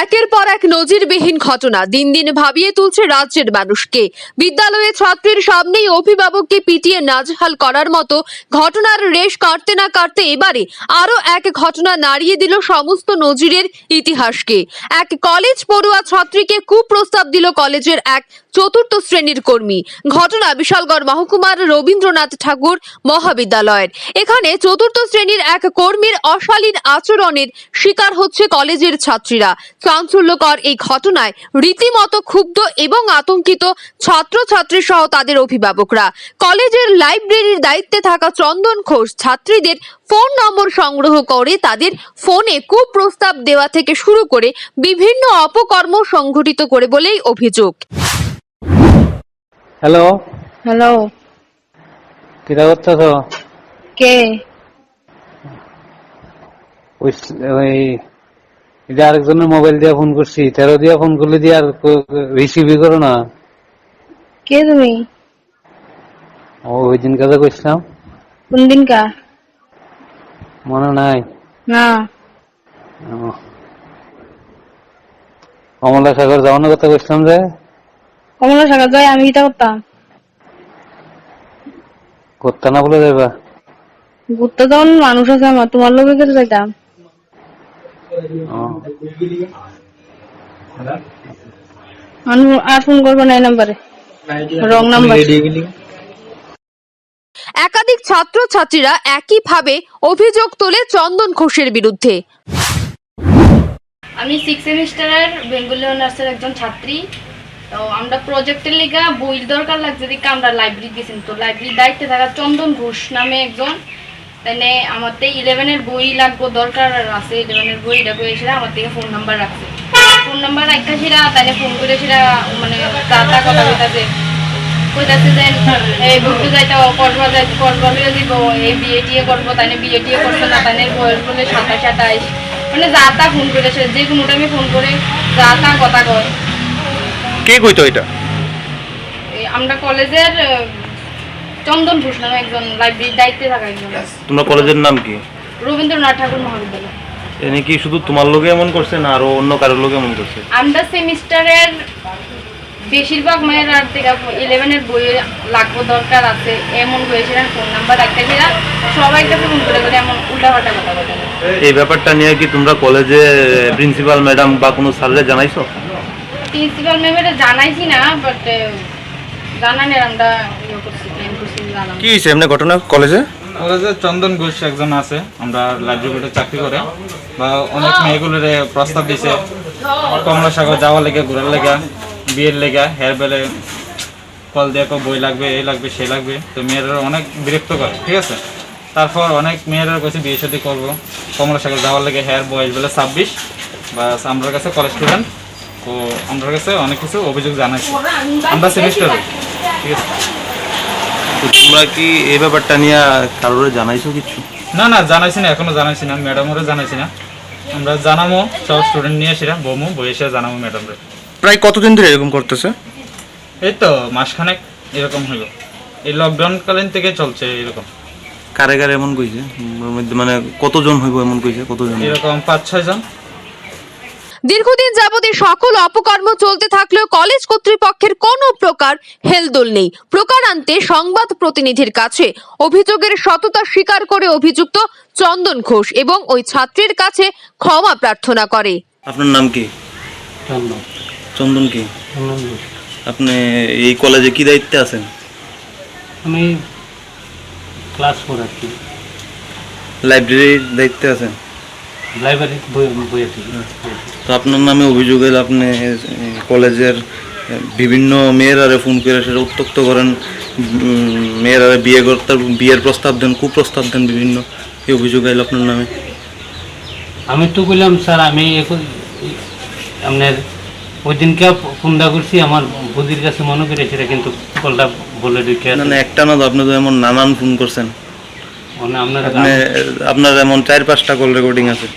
একের পর এক নজিরবিহীন ঘটনা দিন দিন ভাবিয়ে তুলছে রাজ্যের মানুষকে। বিদ্যালয়ে ছাত্রীর সামনেই অভিভাবককে পিটিয়ে নাজেহাল করার মতো ঘটনার রেশ কাটতে না কাটতে এবারে আরো এক ঘটনা নাড়িয়ে দিল সমস্ত নজিরের ইতিহাসকে। এক কলেজ পড়ুয়া ছাত্রীকে কুপ্রস্তাব দিল কলেজের এক চতুর্থ শ্রেণীর কর্মী। ঘটনা বিশালগড় মহকুমার রবীন্দ্রনাথ ঠাকুর মহাবিদ্যালয়ের। এখানে চতুর্থ শ্রেণীর এক কর্মীর অশালীন আচরণের শিকার হচ্ছে কলেজের ছাত্রীরা। চাঞ্চল্যকর এই ঘটনায় রীতিমতো ক্ষুব্ধ এবং আতঙ্কিত ছাত্রছাত্রী সহ তাদের অভিভাবকরা। কলেজের লাইব্রেরির দায়িত্বে থাকা চন্দন ঘোষ ছাত্রীদের ফোন নম্বর সংগ্রহ করে তাদের ফোনে কুপ্রস্তাব দেওয়া থেকে শুরু করে বিভিন্ন অপকর্ম সংঘটিত করে বলেই অভিযোগ। হ্যালো হ্যালো, কিরা করতেছ? কে? ওই এটা আরেকজনের মোবাইল দিয়ে ফোন করছি, 13 দিয়ে ফোন করলে দিয়ে আর রিসিভই করো না। কে তুমি? ওই দিন কাজে করছিলাম, কোন দিন কা? মনে নাই? না। কমলা সাগর যাওয়ানোর কথা করছিলাম যে। কমলা শাখা যাই, আমি এটা করতাম। করতে না বলে যাইবা? ঘুরতে যখন মানুষ আছে আমার, তোমার লোকে কেটে যাইতাম। আর ফোন করবো না এই নাম্বারে, রং নাম্বার। একাধিক ছাত্রছাত্রীরা একইভাবে অভিযোগ তোলে চন্দন ঘোষের বিরুদ্ধে। আমি 6 সেমিস্টারের বেঙ্গলি অনার্সের একজন ছাত্রী। তো আমরা প্রজেক্টের লেগা বই দরকার লাগছে, দেখে আমরা লাইব্রেরি গেছিলাম। তো লাইব্রেরির দায়িত্বে থাকা চন্দন ঘোষ নামে একজন, তাই আমার তো 11-এর বই লাগবো, দরকার আছে 11-এর বই। এটা করে সেটা আমার থেকে ফোন নাম্বার রাখছে। ফোন নাম্বার রাখা সেটা তাই ফোন করে সেটা মানে তা কথা কইতাছে যে এই ঘুরতে যাইতে কসবা দিব, এই বিয়ে টিয়ে করবো, তাই বিয়ে টিয়ে করছে না, তাই বয়স বলে 27-28, মানে যা তা ফোন করেছে, যে কোনো টাইমে ফোন করে যা তা কথা কয়। কে কইতো এটা? আমরা কলেজের চন্দন ঘোষ নামে একজন, লাইব্রেরির দায়িত্বে থাকা একজন। তোমরা কলেজের নাম কি? রবীন্দ্রনাথ ঠাকুর মহাবিদ্যালয়। এনে কি শুধু তোমার লোকে এমন করছে না আরো অন্য কারোর লোকে এমন করছে? আমরা সেমিস্টারের বেশিরভাগ মেয়ের আর থেকে 11-এর বই লাগবো, দরকার আছে এমন হয়েছিলেন, ফোন নাম্বার একটা কিনা সবাইকে ফোন করে করে এমন উল্টাপাল্টা কথা বলে। এই ব্যাপারটা নিয়ে কি তোমরা কলেজে প্রিন্সিপাল ম্যাডাম বা কোনো স্যাররে জানাইছো? প্রিন্সিপাল ম্যামের জানাইছি না, বাট জানানের আমরা জানাবো। কি হয়েছে এমনি ঘটনা কলেজে? কলেজে চন্দন ঘোষ একজন আছে, আমরা লাইব্রেরিতে চাকরি করে, বা অনেক মেয়েগুলোর প্রস্তাব দিছে কমলা সাগর যাওয়ার লেগে, ঘোরার লেগা, বিয়ের লেগা, হেয়ার বেলে কল দিয়ে বই লাগবে, এই লাগবে, সে লাগবে। তো মেয়েরা অনেক বিরক্ত করে, ঠিক আছে। তারপর অনেক মেয়েরা কাছে বিয়ে শাদী করবো, কমলা সাগর যাওয়ার লেগে হেয়ার বয়স বেলে 26, বা আমার কাছে কলেজ স্টুডেন্ট। তো আমার কাছে অনেক কিছু অভিযোগ জানাইছি আমরা সেমিস্টারে, ঠিক আছে। তো তোমরা কি এই ব্যাপারটা নিয়ে কারোর জানাইছো কিছু? না না, জানাইছি না, এখনো জানাইছি না, ম্যাডামরে জানাইছি না। আমরা জানাবো, সব স্টুডেন্ট নিয়ে সেটা বমু, বই এসে জানাবো ম্যাডামরে। প্রায় কতদিন ধরে এরকম করতেছে? এই তো মাসখানেক এরকম হইল, এই লকডাউন কালীন থেকে চলছে এরকম। কারে কারে এমন কইছে? মানে কতজন হইব এমন কইছে? কতজন? এরকম 5-6 জন। দীর্ঘদিন যাবৎ এই সকল অপকর্ম চলতে থাকলেও কলেজ কর্তৃপক্ষের কোনো প্রকার হেলদোল নেই। প্রকারান্তে সংবাদ প্রতিনিধির কাছে অভিযোগের সততা স্বীকার করে অভিযুক্ত চন্দন ঘোষ এবং ওই ছাত্রীর কাছে ক্ষমা প্রার্থনা করে। আপনার নাম কি? চন্দন কি? আপনি এই কলেজে কি দায়িত্বে আছেন? আমি ক্লাস করাচ্ছি, লাইব্রেরির দায়িত্বে আছেন? লাইব্রেরি বই আছে। তো আপনার নামে অভিযোগ এলে আপনি কলেজের বিভিন্ন মেয়েরা ফোন করে সেটা উত্তক্ত করেন, মেয়েরা বিয়ে করতে, বিয়ের প্রস্তাব দেন, কুপ্রস্তাব দেন বিভিন্ন, এই অভিযোগ এলো আপনার নামে। আমি তো বললাম স্যার, আমি এখন আপনার ওই দিনকে ফোনটা করছি, আমার বুদির কাছে মনে করেছিল, কিন্তু কলটা বলে রেখে না না, একটা না তো, আপনি তো এমন নানান ফোন করছেন, আপনার এমন 4-5টা কল রেকর্ডিং আছে।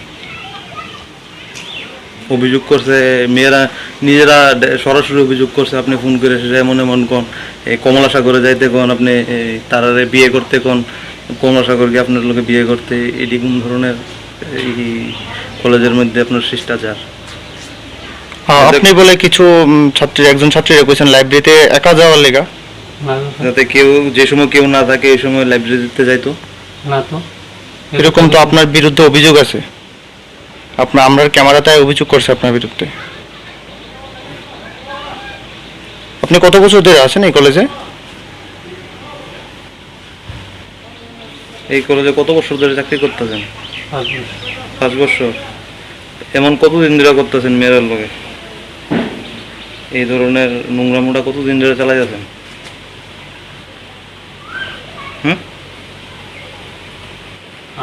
অভিযোগ করছে মেয়েরা নিজেরা সরাসরি অভিযোগ করছে, আপনি ফোন করে সেটা এমন এমন কোন কমলা সাগরে যাইতে কোন, আপনি তারারে বিয়ে করতে কোন, কমলা সাগরকে আপনার লোকে বিয়ে করতে, এটি কোন ধরনের এই কলেজের মধ্যে আপনার শিষ্টাচার? হ্যাঁ, আপনি বলে কিছু একজন ছাত্রীরা কইছেন লাইব্রেরিতে একা যাওয়ার লেগা। না তো স্যার, যাতে কেউ যে সময় কেউ না থাকে এই সময় লাইব্রেরিতে যাইতো। না তো এরকম তো আপনার বিরুদ্ধে অভিযোগ আছে। আমরা ক্যামেরাতে অভিযোগ করছে আপনার বিরুদ্ধে। আপনি কত বছর ধরে আছেন এই কলেজে? এই কলেজে কত বছর ধরে চাকরি করতেছেন? 5 বছর। 5 বছর। এমন কতদিন ধরে করতেছেন মেয়ের লগে? এই ধরনের নোংরামোটা কতদিন ধরে চালাই যাচ্ছেন?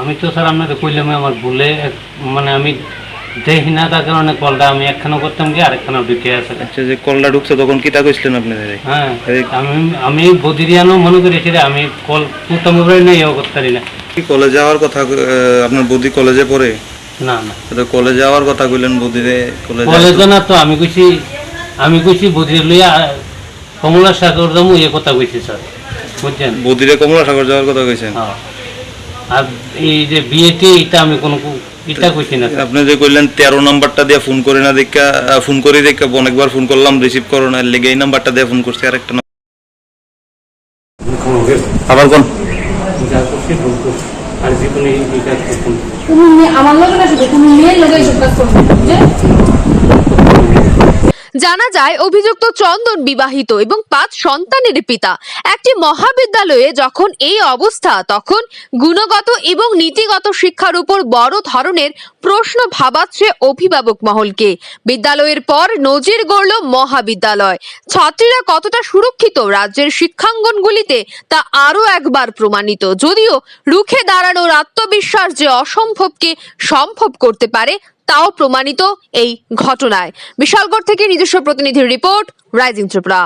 আমি তো স্যার আপনাদের কইলাম আমার ভুলে মানে আমি দেখি না, তার কারণে কলটা আমি একখানা করতাম কি আরেকখানা ঢুকে আছে। আচ্ছা, যে কলটা ঢুকছে তখন কিটা কইছিলেন আপনি? হ্যাঁ, আমি বদিরিয়ানো মনে করেছি রে, আমি কল তুলতাম মোবাইল নেই ও করতে পারি না। কি কলেজে যাওয়ার কথা আপনার বৌদি কলেজে পড়ে? না না, তো কলেজে যাওয়ার কথা কইলেন বৌদিরে কলেজে না তো আমি কইছি বদির লইয়া কমলা সাগর যাবো এ কথা কইছি স্যার, বুঝছেন? বৌদিরে কমলা সাগর যাওয়ার কথা কইছেন? হ্যাঁ, আর এই যে বিয়েতে এটা আমি কোনো এটা কইছি না স্যার। আপনি যে কইলেন 13 নাম্বারটা দিয়ে ফোন করে না দেখা ফোন করে দেখা অনেকবার ফোন করলাম রিসিভ করো না, লেগে এই নাম্বারটা দিয়ে ফোন করছি আরেকটা আবার কোন যা করছি ভুল করছি, আর জীবনে এই কাজ করতাম না। আমার লগে না শুধু তুমি মেয়ের লগে এইসব কাজ করবে যে জানা যায় অভিযুক্ত চন্দন বিবাহিত এবং 5 সন্তানের পিতা। একটি মহাবিদ্যালয়ে যখন এই অবস্থা, তখন গুণগত এবং নীতিগত শিক্ষার উপর বড় ধরনের প্রশ্ন ভাবাচ্ছে অভিভাবক মহলকে। বিদ্যালয়ের পর নজির গড়ল মহাবিদ্যালয়। ছাত্রীরা কতটা সুরক্ষিত রাজ্যের শিক্ষাঙ্গনগুলিতে তা আরো একবার প্রমাণিত। যদিও রুখে দাঁড়ানোর আত্মবিশ্বাস যে অসম্ভবকে সম্ভব করতে পারে তাও প্রমাণিত এই ঘটনায়। বিশালগড় থেকে নিজস্ব প্রতিনিধির রিপোর্ট, রাইজিং ত্রিপুরা।